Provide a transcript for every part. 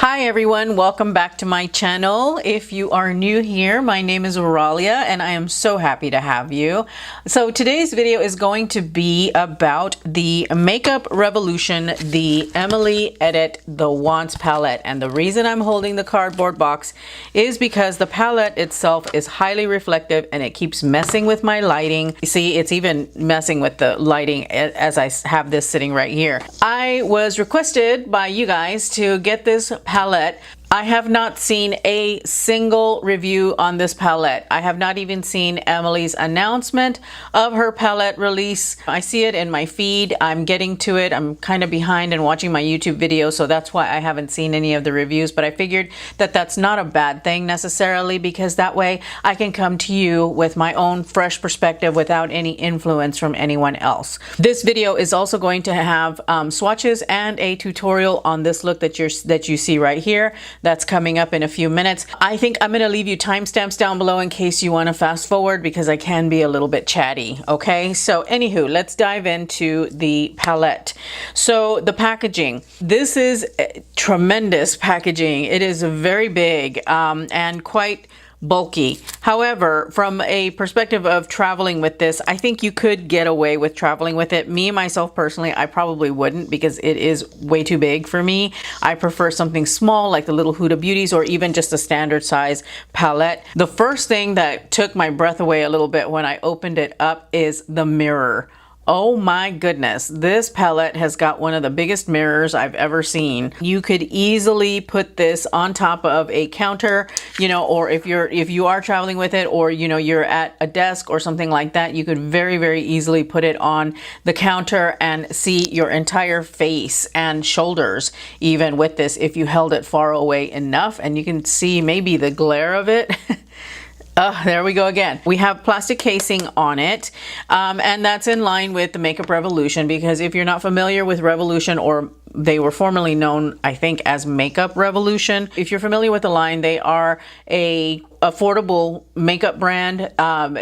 Hi everyone, welcome back to my channel. If you are new here, my name is Auralia and I am so happy to have you. So today's video is going to be about the Makeup Revolution, the Emily Edit The Wants palette. And the reason I'm holding the cardboard box is because the palette itself is highly reflective and it keeps messing with my lighting. You see, it's even messing with the lighting as I have this sitting right here. I was requested by you guys to get this palette. I have not seen a single review on this palette. I have not even seen Emily's announcement of her palette release. I see it in my feed. I'm getting to it. I'm kind of behind in watching my YouTube videos, so that's why I haven't seen any of the reviews, but I figured that that's not a bad thing necessarily, because that way I can come to you with my own fresh perspective without any influence from anyone else. This video is also going to have swatches and a tutorial on this look that you see right here. That's coming up in a few minutes. I think I'm going to leave you timestamps down below in case you want to fast forward, because I can be a little bit chatty. Okay, so anywho, let's dive into the palette. So the packaging. This is tremendous packaging. It is very big and quite bulky. However, from a perspective of traveling with this, I think you could get away with traveling with it. Me, myself personally, I probably wouldn't, because it is way too big for me. I prefer something small like the little Huda Beauties, or even just a standard size palette. The first thing that took my breath away a little bit when I opened it up is the mirror. Oh my goodness, this palette has got one of the biggest mirrors I've ever seen. You could easily put this on top of a counter, you know, or if you are traveling with it, or you know, you're at a desk or something like that, you could very easily put it on the counter and see your entire face and shoulders even with this, if you held it far away enough, and you can see maybe the glare of it. There we go again. We have plastic casing on it, and that's in line with the Makeup Revolution, because if you're not familiar with Revolution, or they were formerly known, I think, as Makeup Revolution. If you're familiar with the line, they are a affordable makeup brand.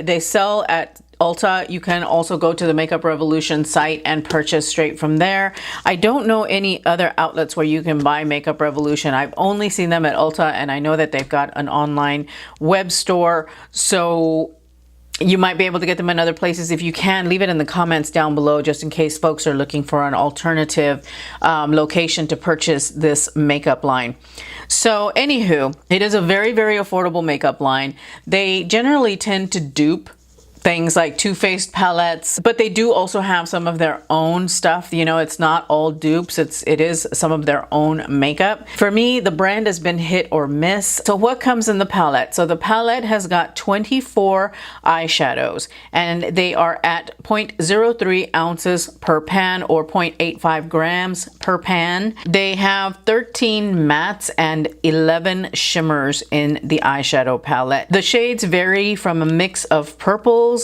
They sell at Ulta. You can also go to the Makeup Revolution site and purchase straight from there. I don't know any other outlets where you can buy Makeup Revolution. I've only seen them at Ulta, and I know that they've got an online web store, so you might be able to get them in other places. If you can, leave it in the comments down below, just in case folks are looking for an alternative location to purchase this makeup line. So anywho, it is a very affordable makeup line. They generally tend to dupe things like Too Faced palettes, but they do also have some of their own stuff. You know, it's not all dupes. It is some of their own makeup. For me, the brand has been hit or miss. So what comes in the palette? So the palette has got 24 eyeshadows, and they are at 0.03 ounces per pan, or 0.85 grams per pan. They have 13 mattes and 11 shimmers in the eyeshadow palette. The shades vary from a mix of purples,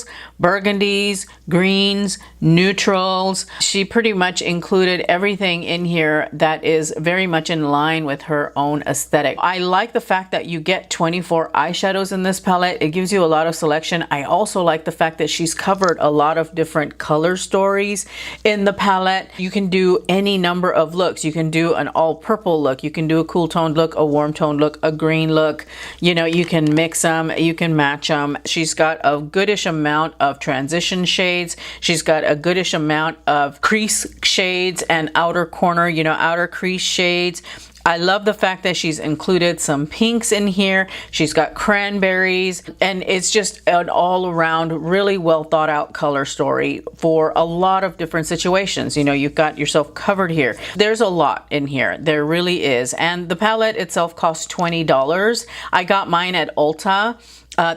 burgundies, greens, neutrals. She pretty much included everything in here that is very much in line with her own aesthetic. I like the fact that you get 24 eyeshadows in this palette. It gives you a lot of selection. I also like the fact that she's covered a lot of different color stories in the palette. You can do any number of looks. You can do an all purple look. You can do a cool toned look, a warm toned look, a green look. You know, you can mix them, you can match them. She's got a goodish amount of transition shades. She's got a goodish amount of crease shades and outer corner, you know, outer crease shades. I love the fact that she's included some pinks in here. She's got cranberries, and it's just an all-around really well thought out color story for a lot of different situations. You know, you've got yourself covered here. There's a lot in here. There really is. And the palette itself costs $20. I got mine at Ulta.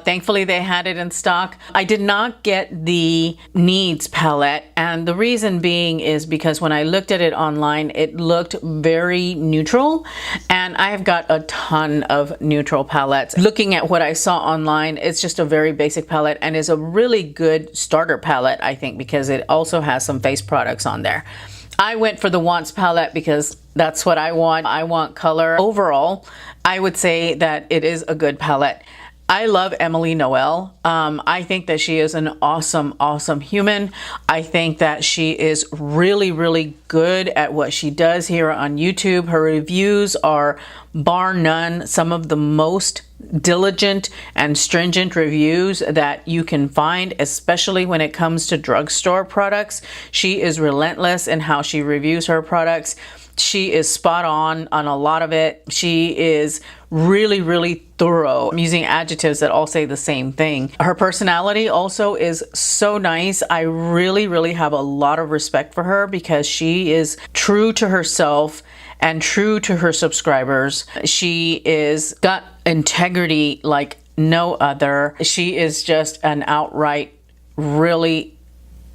Thankfully, they had it in stock. I did not get the Needs palette, and the reason being is because when I looked at it online, it looked very neutral, and I've got a ton of neutral palettes. Looking at what I saw online, it's just a very basic palette, and is a really good starter palette, I think, because it also has some face products on there. I went for the Wants palette because that's what I want. I want color. Overall, I would say that it is a good palette. I love Emily Noel. I think that she is an awesome, awesome human. I think that she is really, really good at what she does here on YouTube. Her reviews are, bar none, some of the most diligent and stringent reviews that you can find, especially when it comes to drugstore products. She is relentless in how she reviews her products. She is spot on a lot of it. She is really, really thorough. I'm using adjectives that all say the same thing. Her personality also is so nice. I really, really have a lot of respect for her because she is true to herself and true to her subscribers. She is got integrity like no other. She is just an outright, really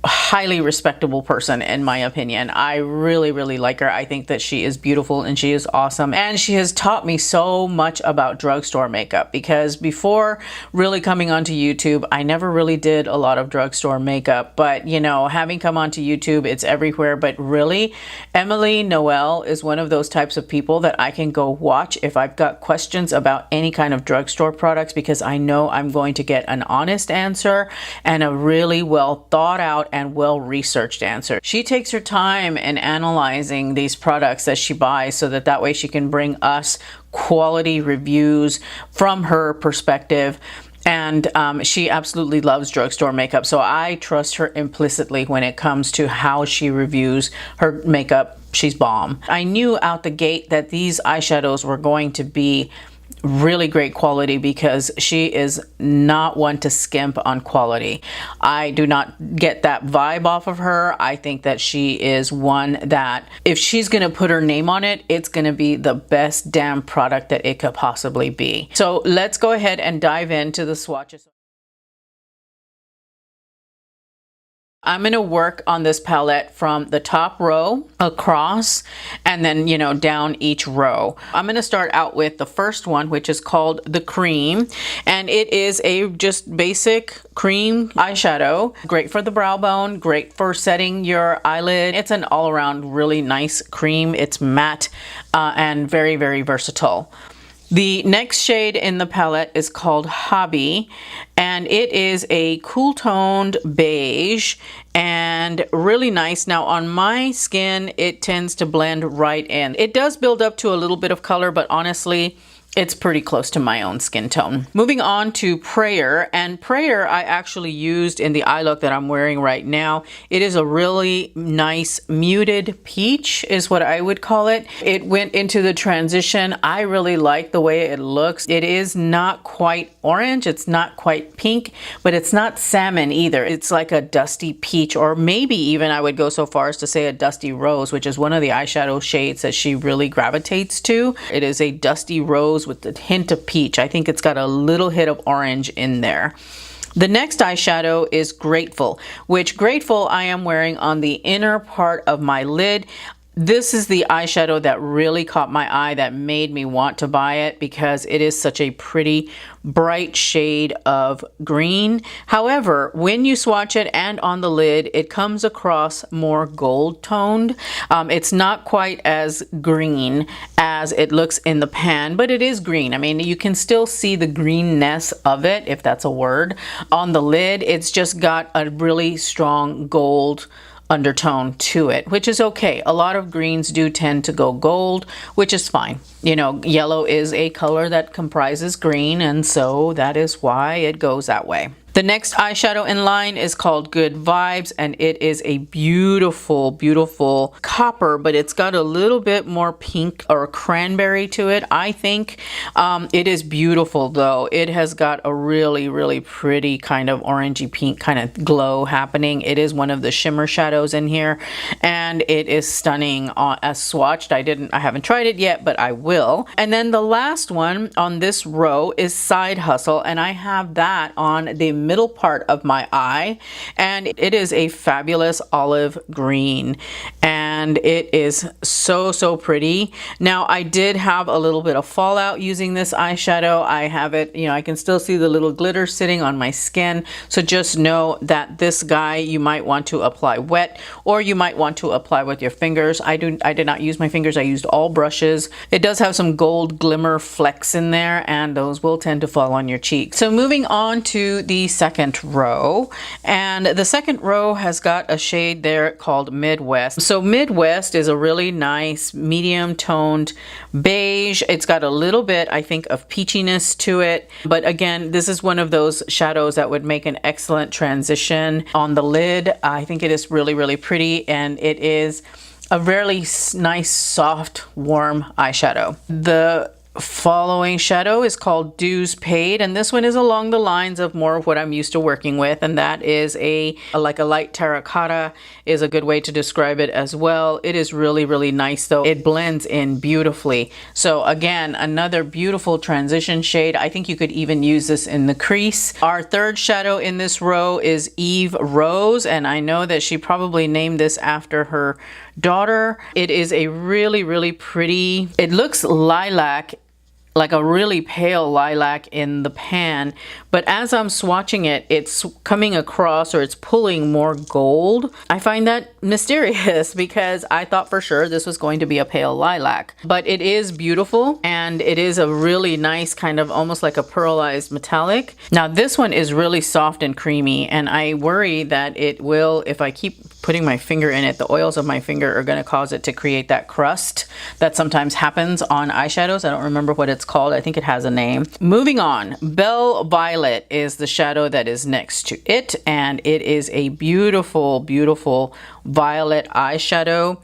highly respectable person, in my opinion. I really, really like her. I think that she is beautiful and she is awesome. And she has taught me so much about drugstore makeup, because before really coming onto YouTube, I never really did a lot of drugstore makeup. But, you know, having come onto YouTube, it's everywhere. But really, Emily Noel is one of those types of people that I can go watch if I've got questions about any kind of drugstore products, because I know I'm going to get an honest answer and a really well thought out and well-researched answer. She takes her time in analyzing these products that she buys so that way she can bring us quality reviews from her perspective. And she absolutely loves drugstore makeup. So I trust her implicitly when it comes to how she reviews her makeup. She's bomb. I knew out the gate that these eyeshadows were going to be really great quality, because she is not one to skimp on quality. I do not get that vibe off of her. I think that she is one that if she's gonna put her name on it, it's gonna be the best damn product that it could possibly be. So let's go ahead and dive into the swatches. I'm going to work on this palette from the top row across and then, you know, down each row. I'm going to start out with the first one, which is called the Cream, and it is a just basic cream eyeshadow. Great for the brow bone, great for setting your eyelid. It's an all-around really nice cream. It's matte and very, very versatile. The next shade in the palette is called Hobby, and it is a cool toned beige and really nice. Now on my skin, it tends to blend right in. It does build up to a little bit of color, but honestly, it's pretty close to my own skin tone. Moving on to Prayer, and Prayer I actually used in the eye look that I'm wearing right now. It is a really nice muted peach is what I would call it. It went into the transition. I really like the way it looks. It is not quite orange, it's not quite pink, but it's not salmon either. It's like a dusty peach, or maybe even I would go so far as to say a dusty rose, which is one of the eyeshadow shades that she really gravitates to. It is a dusty rose with a hint of peach. I think it's got a little hit of orange in there. The next eyeshadow is Grateful, which Grateful I am wearing on the inner part of my lid. This is the eyeshadow that really caught my eye, that made me want to buy it, because it is such a pretty bright shade of green. However, when you swatch it and on the lid, it comes across more gold toned. It's not quite as green as it looks in the pan, but it is green. I mean, you can still see the greenness of it, if that's a word. On the lid, it's just got a really strong gold undertone to it, which is okay. A lot of greens do tend to go gold, which is fine. You know, yellow is a color that comprises green, and so that is why it goes that way. The next eyeshadow in line is called Good Vibes, and it is a beautiful, beautiful copper, but it's got a little bit more pink or cranberry to it, I think. It is beautiful though. It has got a really, really pretty kind of orangey pink kind of glow happening. It is one of the shimmer shadows in here, and it is stunning as swatched. I haven't tried it yet, but I will. And then the last one on this row is Side Hustle, and I have that on the middle part of my eye, and it is a fabulous olive green. And and it is so pretty. Now, I did have a little bit of fallout using this eyeshadow. I have it, you know, I can still see the little glitter sitting on my skin. So just know that this guy you might want to apply wet, or you might want to apply with your fingers. I did not use my fingers. I used all brushes. It does have some gold glimmer flecks in there, and those will tend to fall on your cheek. So moving on to the second row, and the second row has got a shade there called Midwest. So Midwest is a really nice medium toned beige. It's got a little bit, I think, of peachiness to it, but again, this is one of those shadows that would make an excellent transition on the lid. I think it is really pretty, and it is a really nice, soft, warm eyeshadow. The following shadow is called Dues Paid, and this one is along the lines of more of what I'm used to working with, and that is like a light terracotta is a good way to describe it as well. It is really nice though. It blends in beautifully. So again, another beautiful transition shade. I think you could even use this in the crease. Our third shadow in this row is Eve Rose, and I know that she probably named this after her daughter. It is a really pretty, it looks lilac, like a really pale lilac in the pan, but as I'm swatching it, it's coming across, or it's pulling more gold. I find that mysterious because I thought for sure this was going to be a pale lilac, but it is beautiful, and it is a really nice kind of almost like a pearlized metallic. Now this one is really soft and creamy, and I worry that it will, if I keep putting my finger in it, the oils of my finger are going to cause it to create that crust that sometimes happens on eyeshadows. I don't remember what it's called. I think it has a name. Moving on, Belle Violet is the shadow that is next to it, and it is a beautiful violet eyeshadow.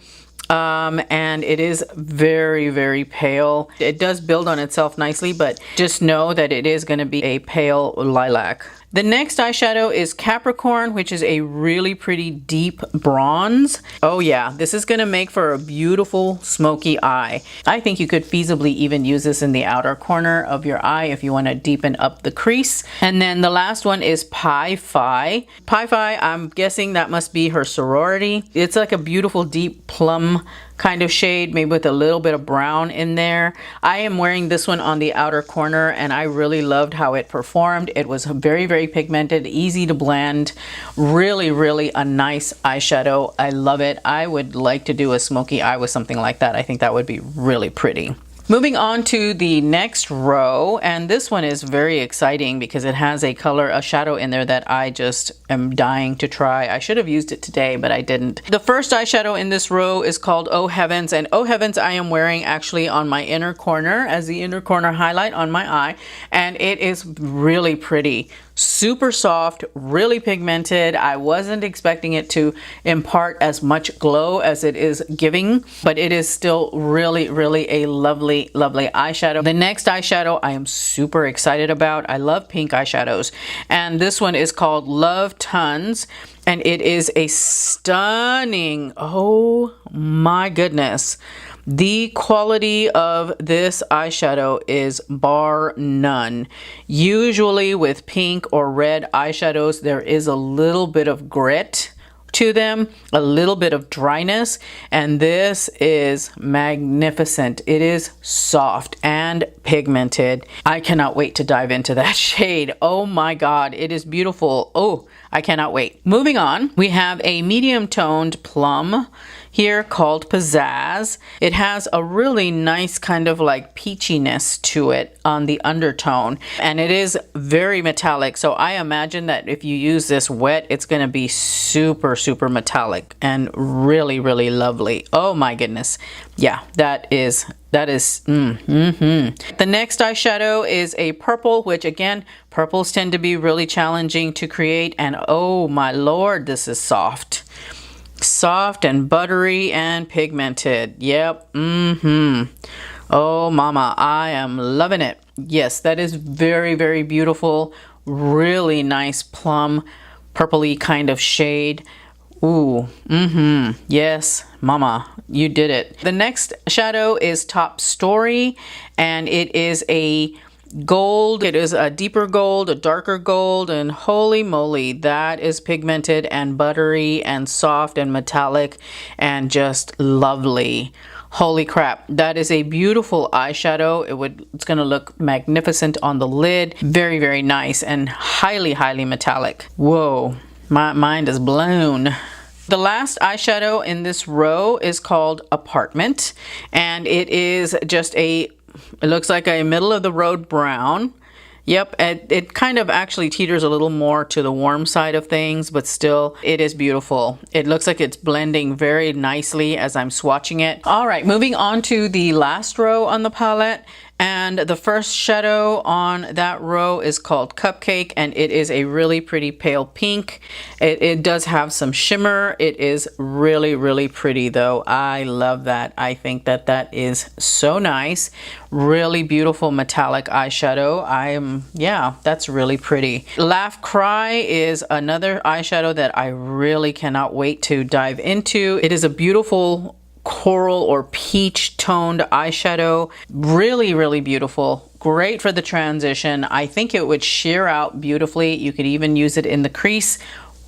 And it is very pale. It does build on itself nicely, but just know that it is going to be a pale lilac. The next eyeshadow is Capricorn, which is a really pretty deep bronze. Oh yeah, this is going to make for a beautiful smoky eye. I think you could feasibly even use this in the outer corner of your eye if you want to deepen up the crease. And then the last one is Pi Phi. Pi Phi, I'm guessing that must be her sorority. It's like a beautiful deep plum kind of shade, maybe with a little bit of brown in there. I am wearing this one on the outer corner, and I really loved how it performed. It was very pigmented, easy to blend, really a nice eyeshadow. I love it. I would like to do a smoky eye with something like that. I think that would be really pretty. Moving on to the next row, and this one is very exciting because it has a shadow in there that I just am dying to try. I should have used it today, but I didn't. The first eyeshadow in this row is called Oh Heavens, and Oh Heavens I am wearing actually on my inner corner as the inner corner highlight on my eye, and it is really pretty. Super soft, really pigmented. I wasn't expecting it to impart as much glow as it is giving, but it is still really a lovely eyeshadow. The next eyeshadow I am super excited about. I love pink eyeshadows, and this one is called Love Tons, and it is a stunning, oh my goodness. The quality of this eyeshadow is bar none. Usually with pink or red eyeshadows, there is a little bit of grit to them, a little bit of dryness, and this is magnificent. It is soft and pigmented. I cannot wait to dive into that shade. Oh my God, it is beautiful. Oh, I cannot wait. Moving on, we have a medium toned plum here called Pizzazz. It has a really nice kind of like peachiness to it on the undertone, and it is very metallic. So I imagine that if you use this wet, it's going to be super metallic and really lovely. Oh my goodness. Yeah, that is The next eyeshadow is a purple, which again, purples tend to be really challenging to create, and oh my lord, this is soft. Soft and buttery and pigmented. Yep. Oh mama, I am loving it. Yes, that is very beautiful. Really nice plum purpley kind of shade. Ooh. Yes, mama, you did it. The next shadow is Top Story, and it is a gold. It is a deeper gold, a darker gold, and holy moly, that is pigmented and buttery and soft and metallic and just lovely. Holy crap, that is a beautiful eyeshadow. It's gonna look magnificent on the lid. Very, very nice and highly, highly metallic. Whoa, my mind is blown. The last eyeshadow in this row is called Apartment, and it is just it looks like a middle of the road brown. Yep, it kind of actually teeters a little more to the warm side of things, but still, it is beautiful. It looks like it's blending very nicely as I'm swatching it. All right, moving on to the last row on the palette. And the first shadow on that row is called Cupcake, and it is a really pretty pale pink. It does have some shimmer. It is really, really pretty though. I love that. I think that that is so nice. Really beautiful metallic eyeshadow. Yeah, that's really pretty. Laugh Cry is another eyeshadow that I really cannot wait to dive into. It is a beautiful coral or peach toned eyeshadow. Really, really beautiful. Great for the transition. I think it would sheer out beautifully. You could even use it in the crease.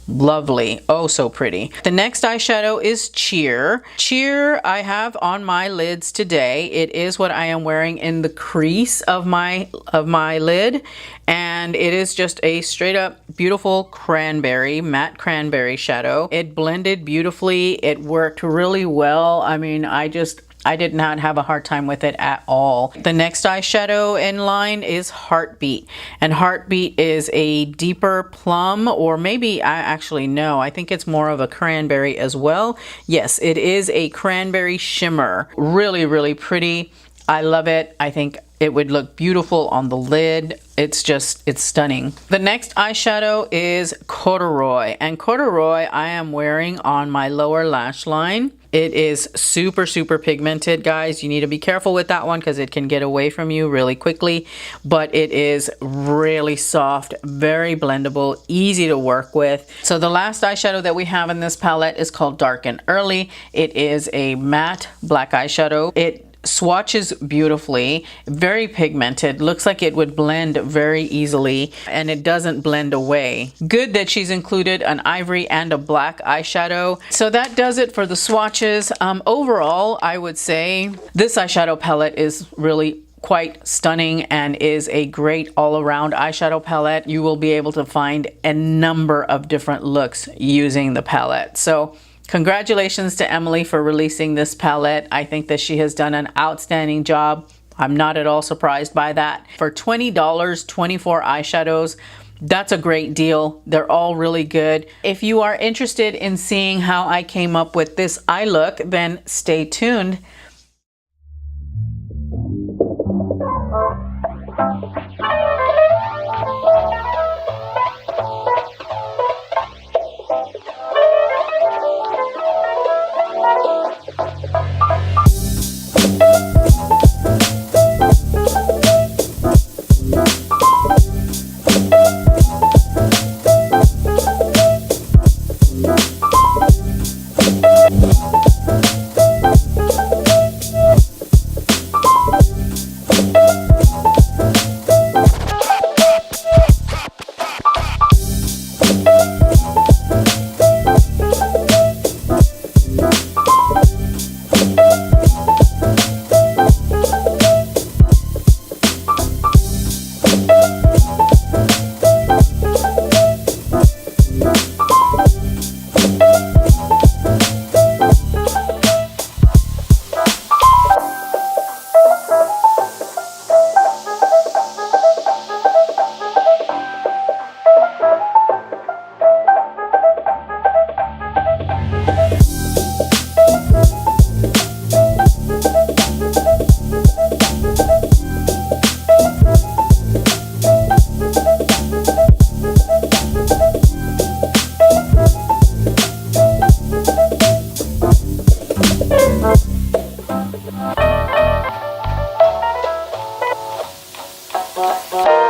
Lovely. Oh, so pretty. The next eyeshadow is Cheer. Cheer I have on my lids today. It is what I am wearing in the crease of my lid, and it is just a straight up beautiful cranberry, matte cranberry shadow. It blended beautifully. It worked really well. I mean, I did not have a hard time with it at all. The next eyeshadow in line is Heartbeat. And Heartbeat is a deeper plum, or maybe, I think it's more of a cranberry as well. Yes, it is a cranberry shimmer. Really, really pretty. I love it. I think it would look beautiful on the lid. It's stunning. The next eyeshadow is Corduroy. And Corduroy I am wearing on my lower lash line. It is super, super pigmented, guys. You need to be careful with that one because it can get away from you really quickly. But it is really soft, very blendable, easy to work with. So the last eyeshadow that we have in this palette is called Dark and Early. It is a matte black eyeshadow. It swatches beautifully, very pigmented, looks like it would blend very easily, and it doesn't blend away. Good that she's included an ivory and a black eyeshadow. So that does it for the swatches. Overall, I would say this eyeshadow palette is really quite stunning and is a great all-around eyeshadow palette. You will be able to find a number of different looks using the palette. So congratulations to Emily for releasing this palette. I think that she has done an outstanding job. I'm not at all surprised by that. For $20, 24 eyeshadows, that's a great deal. They're all really good. If you are interested in seeing how I came up with this eye look, then stay tuned. Bye.